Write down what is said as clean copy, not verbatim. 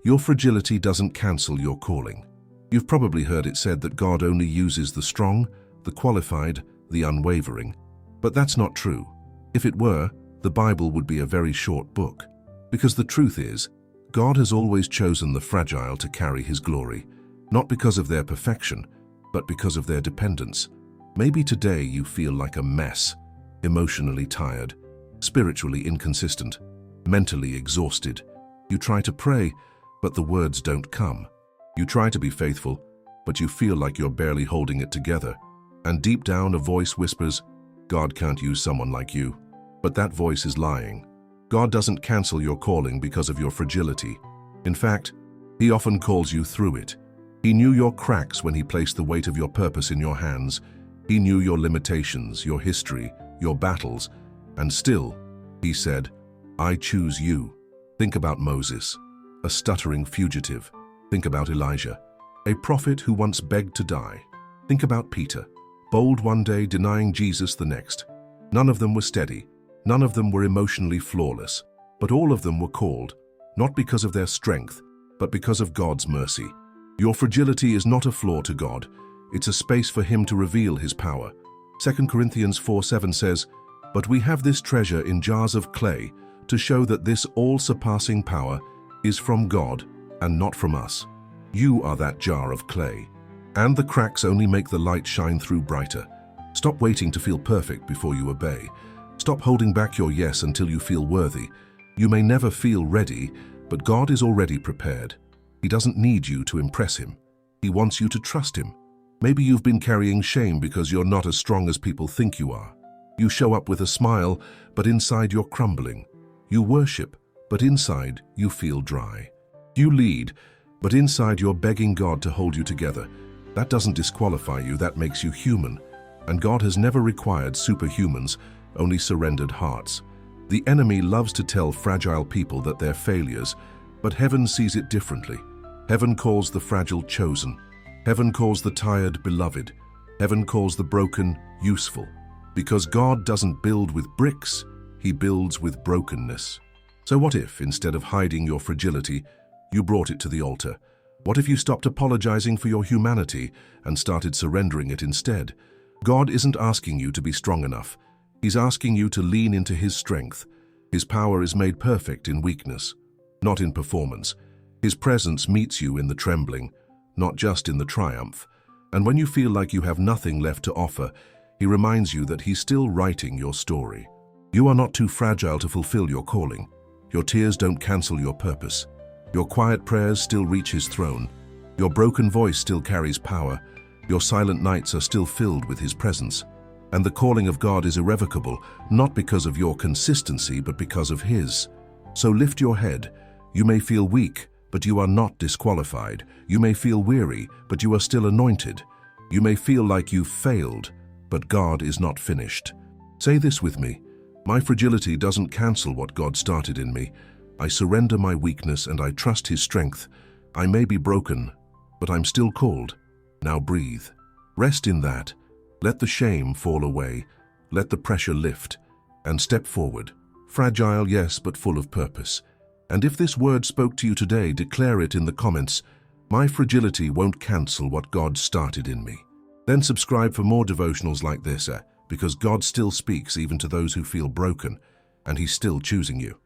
Your fragility doesn't cancel your calling. You've probably heard it said that God only uses the strong, the qualified, the unwavering. But that's not true. If it were, the Bible would be a very short book. Because the truth is, God has always chosen the fragile to carry His glory, not because of their perfection, but because of their dependence. Maybe today you feel like a mess, emotionally tired, spiritually inconsistent, mentally exhausted. You try to pray, but the words don't come. You try to be faithful, but you feel like you're barely holding it together. And deep down, a voice whispers, God can't use someone like you. But that voice is lying. God doesn't cancel your calling because of your fragility. In fact, He often calls you through it. He knew your cracks when He placed the weight of your purpose in your hands. He knew your limitations, your history, your battles, and still, He said, I choose you. Think about Moses, a stuttering fugitive. Think about Elijah, a prophet who once begged to die. Think about Peter, bold one day denying Jesus the next. None of them were steady. None of them were emotionally flawless. But all of them were called, not because of their strength, but because of God's mercy. Your fragility is not a flaw to God. It's a space for Him to reveal His power. 2 Corinthians 4:7 says, But we have this treasure in jars of clay to show that this all-surpassing power is from God and not from us. You are that jar of clay. And the cracks only make the light shine through brighter. Stop waiting to feel perfect before you obey. Stop holding back your yes until you feel worthy. You may never feel ready, but God is already prepared. He doesn't need you to impress Him. He wants you to trust Him. Maybe you've been carrying shame because you're not as strong as people think you are. You show up with a smile, but inside you're crumbling. You worship, but inside you feel dry. You lead, but inside you're begging God to hold you together. That doesn't disqualify you, that makes you human. And God has never required superhumans, only surrendered hearts. The enemy loves to tell fragile people that they're failures, but heaven sees it differently. Heaven calls the fragile chosen. Heaven calls the tired beloved. Heaven calls the broken useful. Because God doesn't build with bricks, He builds with brokenness. So what if, instead of hiding your fragility, you brought it to the altar? What if you stopped apologizing for your humanity and started surrendering it instead? God isn't asking you to be strong enough. He's asking you to lean into His strength. His power is made perfect in weakness, not in performance. His presence meets you in the trembling, not just in the triumph. And when you feel like you have nothing left to offer, He reminds you that He's still writing your story. You are not too fragile to fulfill your calling. Your tears don't cancel your purpose. Your quiet prayers still reach His throne. Your broken voice still carries power. Your silent nights are still filled with His presence. And the calling of God is irrevocable, not because of your consistency, but because of His. So lift your head. You may feel weak, but you are not disqualified. You may feel weary, but you are still anointed. You may feel like you've failed, but God is not finished. Say this with me. My fragility doesn't cancel what God started in me. I surrender my weakness and I trust His strength. I may be broken, but I'm still called. Now breathe. Rest in that. Let the shame fall away. Let the pressure lift. And step forward. Fragile, yes, but full of purpose. And if this word spoke to you today, declare it in the comments. My fragility won't cancel what God started in me. Then subscribe for more devotionals like this, because God still speaks even to those who feel broken, and He's still choosing you.